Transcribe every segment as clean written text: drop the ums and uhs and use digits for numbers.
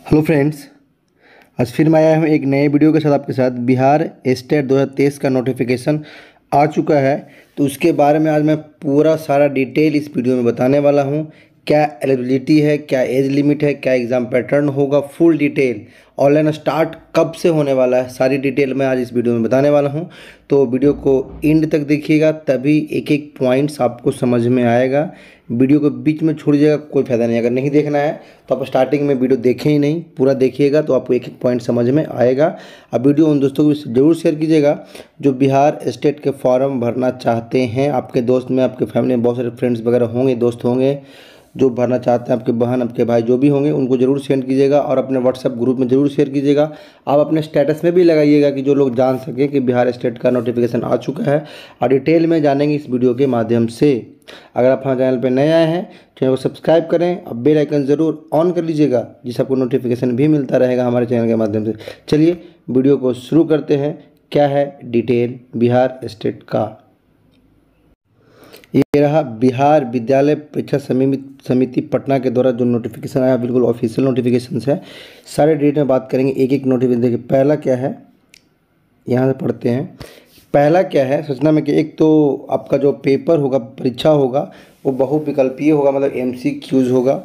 Hello friends, आज फिर मैं आया हूँ एक नए वीडियो के साथ आपके साथ। बिहार स्टेट 2023 का नोटिफिकेशन आ चुका है, तो उसके बारे में आज मैं पूरा सारा डिटेल इस वीडियो में बताने वाला हूँ। क्या एलिजिबिलिटी है, क्या एज लिमिट है, क्या एग्ज़ाम पैटर्न होगा, फुल डिटेल। ऑनलाइन स्टार्ट कब से होने वाला है, सारी डिटेल मैं आज इस वीडियो में बताने वाला हूँ। तो वीडियो को एंड तक देखिएगा, तभी एक एक पॉइंट्स आपको समझ में आएगा। वीडियो को बीच में छोड़ दीजिएगा, कोई फ़ायदा नहीं। अगर नहीं देखना है तो आप स्टार्टिंग में वीडियो देखें ही नहीं, पूरा देखिएगा तो आपको एक एक पॉइंट समझ में आएगा। अब वीडियो उन दोस्तों को जरूर शेयर कीजिएगा जो बिहार स्टेट के फॉर्म भरना चाहते हैं। आपके दोस्त में, आपके फैमिली में बहुत सारे फ्रेंड्स वगैरह होंगे, दोस्त होंगे जो भरना चाहते हैं, आपके बहन, आपके भाई जो भी होंगे, उनको जरूर सेंड कीजिएगा और अपने व्हाट्सएप ग्रुप में जरूर शेयर कीजिएगा। आप अपने स्टेटस में भी लगाइएगा कि जो लोग जान सकें कि बिहार स्टेट का नोटिफिकेशन आ चुका है, और डिटेल में जानेंगे इस वीडियो के माध्यम से। अगर आप हमारे चैनल पर नए आए हैं, चैनल को सब्सक्राइब करें और बेल आइकन ज़रूर ऑन कर लीजिएगा, जिससे आपको नोटिफिकेशन भी मिलता रहेगा हमारे चैनल के माध्यम से। चलिए वीडियो को शुरू करते हैं। क्या है डिटेल बिहार स्टेट का। ये रहा बिहार विद्यालय परीक्षा समिति पटना के द्वारा जो नोटिफिकेशन आया, बिल्कुल ऑफिशियल नोटिफिकेशन है। सारे डेट में बात करेंगे, एक एक नोटिफिकेशन। देखिए पहला क्या है, यहाँ से पढ़ते हैं। पहला क्या है सूचना में कि एक तो आपका जो पेपर होगा, परीक्षा होगा, वो बहुविकल्पीय होगा, मतलब MCQs होगा।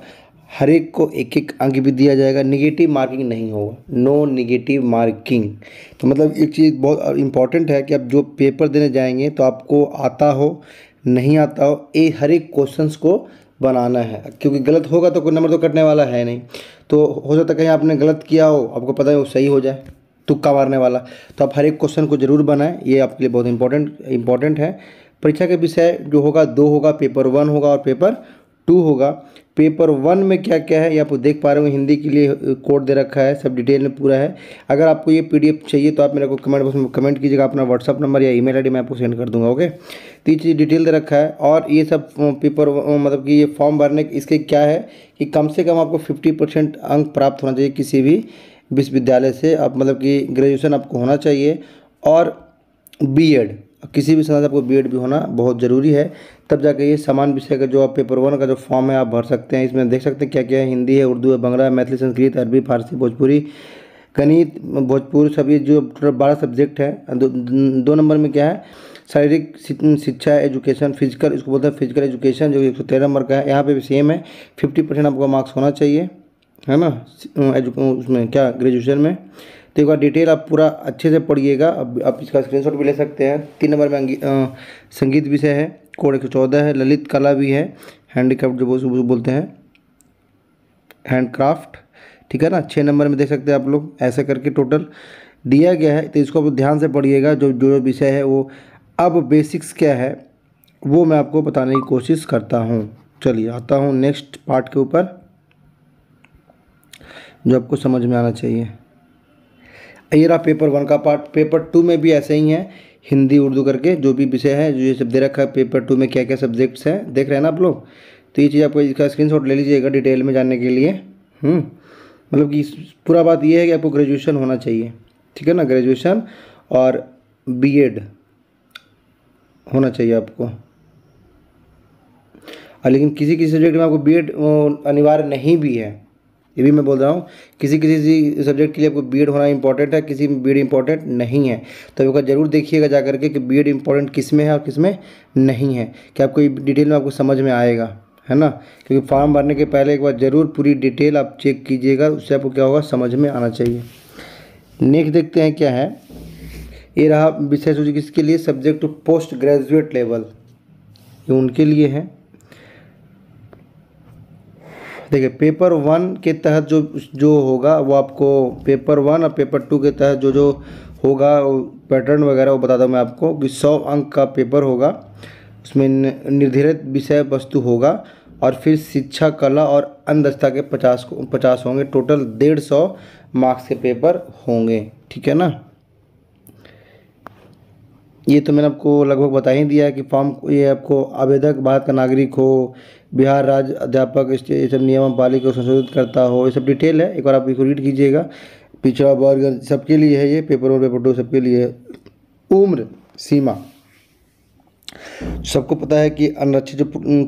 हर एक को एक एक अंक भी दिया जाएगा, निगेटिव मार्किंग नहीं होगा, नो निगेटिव मार्किंग। तो मतलब एक चीज़ बहुत इंपॉर्टेंट है कि आप जो पेपर देने जाएंगे तो आपको आता हो नहीं आता हो, ये हर एक क्वेश्चंस को बनाना है, क्योंकि गलत होगा तो कोई नंबर तो कटने वाला है नहीं। तो हो सकता है कहीं आपने गलत किया हो, आपको पता है वो सही हो जाए, तुक्का मारने वाला। तो आप हर एक क्वेश्चन को जरूर बनाएं, ये आपके लिए बहुत इंपॉर्टेंट है। परीक्षा के विषय जो होगा 2 होगा, पेपर 1 होगा और पेपर 2 होगा। पेपर 1 में क्या क्या है ये आप देख पा रहे हो, हिंदी के लिए कोड दे रखा है, सब डिटेल में पूरा है। अगर आपको ये PDF चाहिए तो आप मेरे को कमेंट बॉक्स में कमेंट कीजिएगा, अपना व्हाट्सअप नंबर या ईमेल ID मैं आपको सेंड कर दूंगा। ओके, तो ये चीज़ डिटेल दे रखा है। और ये सब पेपर मतलब कि ये फॉर्म भरने इसके क्या है कि कम से कम आपको 50% अंक प्राप्त होना चाहिए किसी भी विश्वविद्यालय से। आप मतलब कि ग्रेजुएशन आपको होना चाहिए, और B.Ed किसी भी संस्था से आपको B.Ed भी होना बहुत ज़रूरी है, तब जाके ये समान विषय का जो आप पेपर 1 का जो फॉर्म है आप भर सकते हैं। इसमें देख सकते हैं क्या क्या है, हिंदी है, उर्दू है, बंगला है, मैथिली, संस्कृत, अरबी, फारसी, भोजपुरी, गणित, भोजपुरी, सब ये जो टोटल 12 सब्जेक्ट है। 2 नंबर में क्या है, शारीरिक शिक्षा, एजुकेशन, फिजिकल, इसको बोलते हैं फिजिकल एजुकेशन, जो 113 नंबर का है। यहाँ पे भी सेम है, 50% आपका मार्क्स होना चाहिए, है ना, उसमें क्या ग्रेजुएशन में। तो एक बार डिटेल आप पूरा अच्छे से पढ़िएगा। अब आप इसका स्क्रीनशॉट भी ले सकते हैं। 3 नंबर में संगीत विषय है, कोड 114 है। ललित कला भी है, हैंडीक्राफ्ट जो बोलते हैं, हैंडक्राफ्ट, ठीक है ना। 6 नंबर में देख सकते हैं आप लोग, ऐसे करके टोटल दिया गया है। तो इसको आप ध्यान से पढ़िएगा, जो जो विषय है वो। अब बेसिक्स क्या है वो मैं आपको बताने की कोशिश करता हूँ। चलिए आता हूँ नेक्स्ट पार्ट के ऊपर, जो आपको समझ में आना चाहिए। ये रहा पेपर 1 का पार्ट। पेपर 2 में भी ऐसे ही है, हिंदी उर्दू करके जो भी विषय है, जो ये सब दे रखा है। पेपर 2 में क्या क्या सब्जेक्ट्स हैं देख रहे हैं ना आप लोग। तो ये चीज़ आपको इसका स्क्रीनशॉट ले लीजिएगा डिटेल में जानने के लिए। मतलब कि पूरा बात ये है कि आपको ग्रेजुएशन होना चाहिए, ठीक है ना, ग्रेजुएशन और B.Ed होना चाहिए आपको। लेकिन किसी किसी सब्जेक्ट में आपको B.Ed अनिवार्य नहीं भी है, ये भी मैं बोल रहा हूँ। किसी किसी सब्जेक्ट के लिए आपको B.Ed होना इंपॉर्टेंट है, किसी में B.Ed इंपॉर्टेंट नहीं है। तो एक बार जरूर देखिएगा जा करके कि B.Ed इंपॉर्टेंट किस में है और किस में नहीं है, कि आपको डिटेल में आपको समझ में आएगा, है ना। क्योंकि फॉर्म भरने के पहले एक बार ज़रूर पूरी डिटेल आप चेक कीजिएगा, उससे आपको क्या होगा, समझ में आना चाहिए। नेक्स्ट देखते हैं क्या है। ये रहा विषय सूची किसके लिए, subject to post graduate level, ये उनके लिए है। देखिए पेपर 1 के तहत जो होगा वो आपको, पेपर 1 और पेपर 2 के तहत जो होगा पैटर्न वगैरह वो बता दूँ मैं आपको कि 100 अंक का पेपर होगा। उसमें निर्धारित विषय वस्तु होगा, और फिर शिक्षा, कला और अन्य दक्षता के 50 होंगे। टोटल 150 मार्क्स के पेपर होंगे, ठीक है ना। ये तो मैंने आपको लगभग बता ही दिया है कि फॉर्म, ये आपको आवेदक भारत का नागरिक हो, बिहार राज्य अध्यापक ये सब नियमावली को संशोधित करता हो, ये सब डिटेल है। एक बार आप इसको रीड कीजिएगा। पिछड़ा वर्ग सबके लिए है, ये पेपर 1 पेपर 2 सबके लिए है। उम्र सीमा सबको पता है कि अनारक्षित जो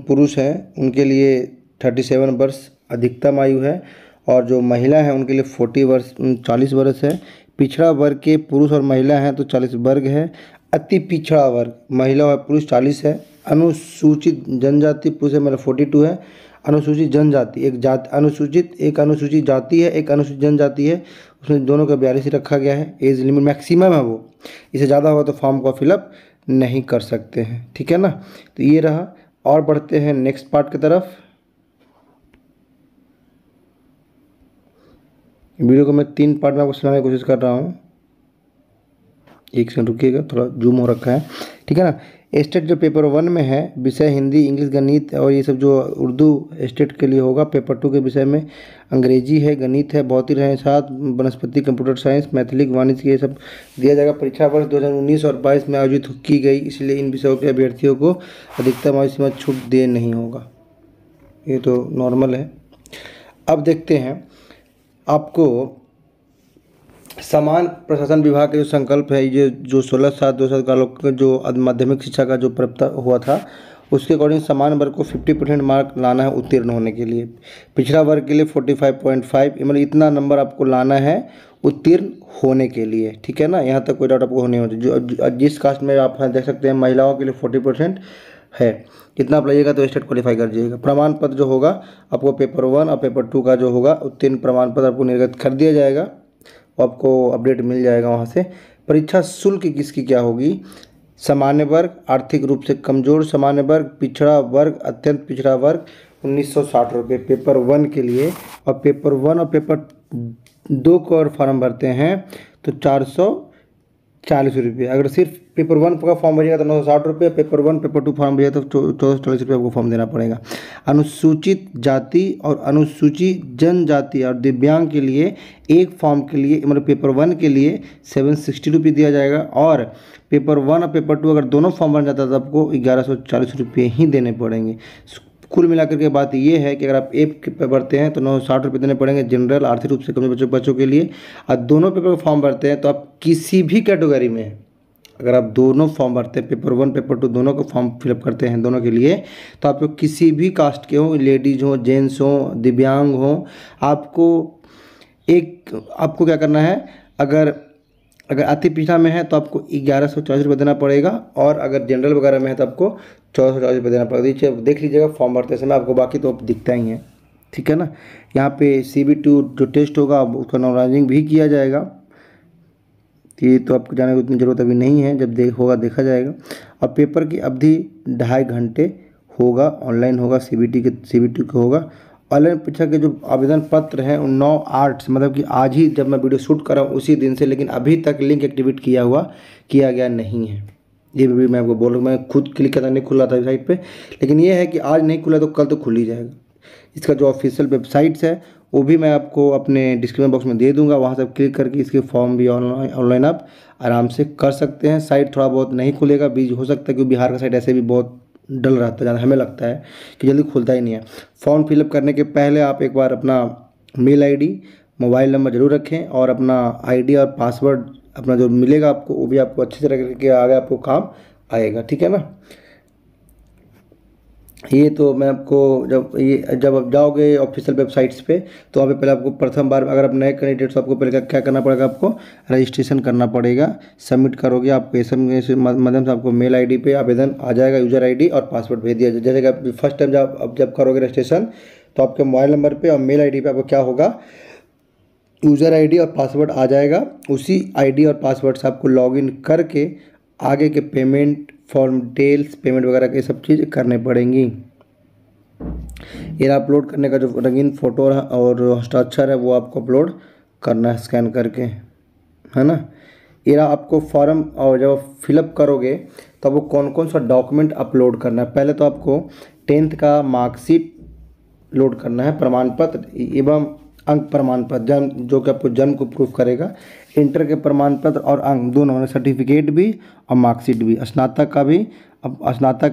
पुरुष हैं उनके लिए 37 वर्ष अधिकतम आयु है, और जो महिला है उनके लिए 40 वर्ष है। पिछड़ा वर्ग के पुरुष और महिला हैं तो 40 वर्ग है। अति पिछड़ा वर्ग महिला और पुरुष 40 है। अनुसूचित जनजाति पुरुष है मतलब 42 है। अनुसूचित जनजाति एक अनुसूचित जाति है, एक अनुसूचित जनजाति है, उसमें दोनों का 42 ही रखा गया है। एज लिमिट मैक्सिमम है वो, इससे ज़्यादा होगा तो फॉर्म को फिलअप नहीं कर सकते हैं, ठीक है ना। तो ये रहा। और बढ़ते हैं नेक्स्ट पार्ट की तरफ। वीडियो को मैं 3 पार्ट में आपको सुनाने की कोशिश कर रहा हूँ। एक सेकंड रुकिएगा, थोड़ा जूम हो रखा है, ठीक है ना। स्टेट जो पेपर 1 में है विषय हिंदी, इंग्लिश, गणित और ये सब जो उर्दू स्टेट के लिए होगा। पेपर 2 के विषय में अंग्रेजी है, गणित है, भौतिक है, साथ वनस्पति, कंप्यूटर साइंस, मैथिली, वाणिज्य ये सब दिया जाएगा। परीक्षा वर्ष 2019 और 22 में आयोजित की गई, इसलिए इन विषयों के अभ्यर्थियों को अधिकतम आयु सीमा छूट दे नहीं होगा, ये तो नॉर्मल है। अब देखते हैं आपको समान प्रशासन विभाग का जो संकल्प है, ये जो 16/7/2007 का लोग जो माध्यमिक शिक्षा का जो प्राप्त हुआ था उसके अकॉर्डिंग समान वर्ग को 50% मार्क लाना है उत्तीर्ण होने के लिए। पिछड़ा वर्ग के लिए 45.5 मतलब इतना नंबर आपको लाना है उत्तीर्ण होने के लिए, ठीक है ना। यहाँ तक कोई डाउट आपको होने होता जो जिस कास्ट में आप देख सकते हैं महिलाओं के लिए 40% है, कितना आप लाइएगा तो स्टेट क्वालिफाई कर जाइएगा। प्रमाण पत्र जो होगा आपको पेपर 1 और पेपर 2 का जो होगा उत्तीर्ण प्रमाण पत्र आपको निर्गत कर दिया जाएगा, आपको अपडेट मिल जाएगा वहाँ से। परीक्षा शुल्क किसकी क्या होगी? सामान्य वर्ग, आर्थिक रूप से कमजोर सामान्य वर्ग, पिछड़ा वर्ग, अत्यंत पिछड़ा वर्ग 1960 रुपये पेपर 1 के लिए। और पेपर 1 और पेपर 2 को और फॉर्म भरते हैं तो 440 रुपये। अगर सिर्फ पेपर 1 का फॉर्म भरिएगा तो 960 रुपये, पेपर 1 पेपर 2 फॉर्म भरिएगा तो 1440 रुपये आपको फॉर्म देना पड़ेगा। अनुसूचित जाति और अनुसूचित जनजाति और दिव्यांग के लिए एक फॉर्म के लिए मतलब पेपर 1 के लिए 760 रुपये दिया जाएगा। और पेपर 1 और पेपर 2 अगर दोनों फॉर्म बन जाता है तो आपको 1140 रुपये ही देने पड़ेंगे। कुल मिलाकर के बात ये है कि अगर आप एक पेपर भरते हैं तो 960 रुपये देने पड़ेंगे जनरल आर्थिक रूप से कमजोर बच्चों के लिए। और दोनों पेपर फॉर्म भरते हैं तो आप किसी भी कैटेगरी में अगर आप दोनों फॉर्म भरते हैं पेपर 1 पेपर 2 दोनों का फॉर्म फिलअप करते हैं दोनों के लिए, तो आप लोग किसी भी कास्ट के हों, लेडीज हों, जेंट्स हों, दिव्यांग हों, आपको क्या करना है, अगर अति पिछड़ा में है तो आपको 1140 रुपये देना पड़ेगा। और अगर जनरल वगैरह में है तो आपको 1440 रुपये देना पड़ेगा। देख लीजिएगा फॉर्म भरते समय आपको, बाकी तो दिखता ही है, ठीक है ना। यहाँ पे CB2 जो टेस्ट होगा उसका नॉमराइजिंग भी किया जाएगा, ये तो आपको जाने की उतनी ज़रूरत अभी नहीं है, जब होगा देखा जाएगा। और पेपर की अवधि 2.5 घंटे होगा, ऑनलाइन होगा, CB2 का होगा। ऑनलाइन परीक्षा के जो आवेदन पत्र हैं 9/8 मतलब कि आज ही जब मैं वीडियो शूट कर रहा हूँ उसी दिन से, लेकिन अभी तक लिंक एक्टिवेट किया गया नहीं है। ये भी मैं आपको बोल रहा हूँ, मैं खुद क्लिक करता नहीं खुल रहा था साइट पे, लेकिन ये है कि आज नहीं खुला तो कल तो खुल ही जाएगा। इसका जो ऑफिशियल वेबसाइट्स है वो भी मैं आपको अपने डिस्क्रिप्शन बॉक्स में दे दूंगा, वहाँ से आप क्लिक करके इसके फॉर्म भी ऑनलाइन आप आराम से कर सकते हैं। साइट थोड़ा बहुत नहीं खुलेगा, बीच हो सकता है क्योंकि बिहार का साइट ऐसे भी बहुत डल रहता है, ज़्यादा हमें लगता है कि जल्दी खुलता ही नहीं है। फॉर्म फिलअप करने के पहले आप एक बार अपना मेल ID मोबाइल नंबर ज़रूर रखें और अपना ID और पासवर्ड अपना जो मिलेगा आपको वो भी आपको अच्छी तरह करके आगे आपको काम आएगा, ठीक है ना। ये तो मैं आपको जब आप जाओगे ऑफिशियल वेबसाइट्स पे तो वहाँ पे पहले आपको प्रथम बार अगर आप नए कैंडिडेट तो आपको पहले क्या करना पड़ेगा, आपको रजिस्ट्रेशन करना पड़ेगा। सबमिट करोगे आपको SMS के माध्यम से आपको मेल ID पे आवेदन आ जाएगा, यूज़र ID और पासवर्ड भेज दिया जाएगा। जैसे कि आप फर्स्ट टाइम जब करोगे रजिस्ट्रेशन तो आपके मोबाइल नंबर पर और मेल ID पे आपको क्या होगा, यूज़र ID और पासवर्ड आ जाएगा। उसी ID और पासवर्ड से आपको लॉगिन करके आगे के पेमेंट फॉर्म डिटेल्स पेमेंट वगैरह के सब चीज़ करने पड़ेंगी। ये अपलोड करने का जो रंगीन फ़ोटो और हस्ताक्षर है वो आपको अपलोड करना है स्कैन करके, है ना। ये आपको फॉर्म और जब फिलअप करोगे तो वो कौन कौन सा डॉक्यूमेंट अपलोड करना है। पहले तो आपको 10th का मार्कशीट लोड करना है, प्रमाण पत्र एवं अंक प्रमाण पत्र जो कि आपको जन्म को प्रूफ करेगा। इंटर के प्रमाण पत्र और अंक दोनों, सर्टिफिकेट भी और मार्कशीट भी। स्नातक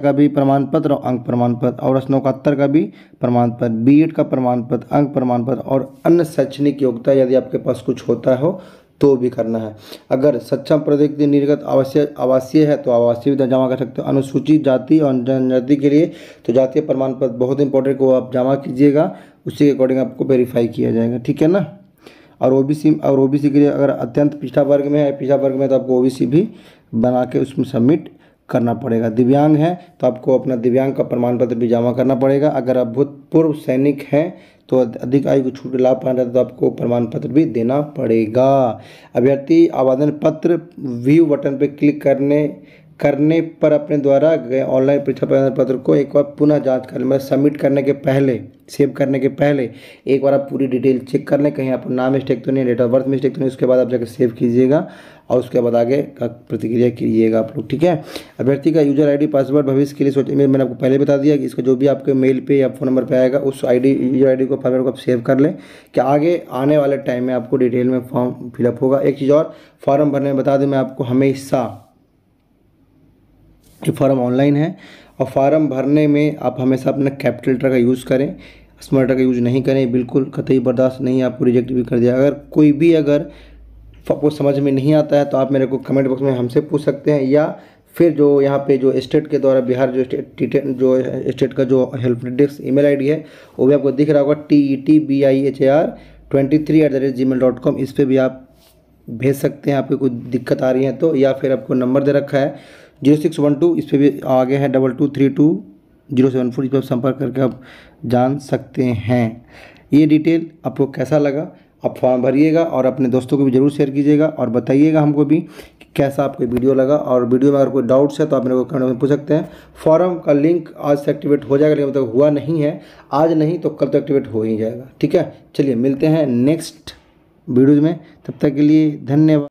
का भी प्रमाण पत्र और अंक प्रमाण पत्र, और स्नातकोत्तर का भी प्रमाण पत्र, B.Ed का प्रमाण पत्र, अंक प्रमाण पत्र और अन्य शैक्षणिक योग्यता यदि आपके पास कुछ होता हो तो भी करना है। अगर सक्षम प्रौद्योगिकी निर्गत आवासीय है तो आवासीय भी जमा कर सकते हो। अनुसूचित जाति और जनजाति के लिए तो जातीय प्रमाण पत्र बहुत इंपॉर्टेंट को आप जमा कीजिएगा। उसी के अकॉर्डिंग आपको वेरीफाई किया जाएगा, ठीक है ना। और ओबीसी के लिए अगर अत्यंत पिछड़ा वर्ग में है, पिछड़ा वर्ग में तो आपको ओबीसी भी बना के उसमें सबमिट करना पड़ेगा। दिव्यांग है तो आपको अपना दिव्यांग का प्रमाण पत्र भी जमा करना पड़ेगा। अगर आप भूतपूर्व सैनिक हैं तो अधिक आयु को छूट लाभ पाना चाहते तो आपको प्रमाण पत्र भी देना पड़ेगा। अभ्यर्थी आवेदन पत्र व्यू बटन पर क्लिक करने पर अपने द्वारा गए ऑनलाइन परीक्षा प्रवेश पत्र को एक बार पुनः जांच कर लें। मतलब सबमिट करने के पहले, सेव करने के पहले एक बार आप पूरी डिटेल चेक कर लें, कहीं आपको नाम मिस्टेक तो नहीं, डेट ऑफ बर्थ मिस्टेक तो नहीं। उसके बाद आप जाकर सेव कीजिएगा और उसके बाद आगे का प्रतिक्रिया कीजिएगा आप लोग, ठीक है। अभ्यर्थी का यूजर आईडी पासवर्ड भविष्य के लिए सोचिए। मैंने आपको पहले बता दिया कि इसका जो भी आपके मेल पे या फ़ोन नंबर पे आएगा उस यूजर आईडी को पासवर्ड को आप सेव कर लें कि आगे आने वाले टाइम में आपको डिटेल में फॉर्म फिलअप होगा। एक चीज़ और, फॉर्म भरने में बता दूँ मैं आपको, हमेशा ये फॉर्म ऑनलाइन है और फॉर्म भरने में आप हमेशा अपना कैपिटल लेटर का यूज़ करें, स्मॉल लेटर का यूज़ नहीं करें, बिल्कुल कतई बर्दाश्त नहीं, आपको रिजेक्ट भी कर दिया। अगर कोई भी अगर आपको समझ में नहीं आता है तो आप मेरे को कमेंट बॉक्स में हमसे पूछ सकते हैं, या फिर जो यहाँ पे जो स्टेट के द्वारा बिहार जो स्टेट का जो हेल्प डेस्क ईमेल आईडी है वो भी आपको दिख रहा होगा, TETBIHAR23@gmail.com। इस पर भी आप भेज सकते हैं आपको कोई दिक्कत आ रही है तो, या फिर आपको नंबर दे रखा है 0612, इस पर भी आगे है 22323074, इस पर संपर्क करके आप जान सकते हैं। ये डिटेल आपको कैसा लगा, आप फॉर्म भरिएगा और अपने दोस्तों को भी ज़रूर शेयर कीजिएगा और बताइएगा हमको भी कि कैसा आपको वीडियो लगा। और वीडियो में अगर कोई डाउट्स है तो आप मेरे को कमेंट में पूछ सकते हैं। फॉर्म का लिंक आज से एक्टिवेट हो जाएगा, लेकिन अभी तक हुआ नहीं है, आज नहीं तो कल तो एक्टिवेट हो ही जाएगा, ठीक है। चलिए मिलते हैं नेक्स्ट वीडियोज़ में, तब तक के लिए धन्यवाद।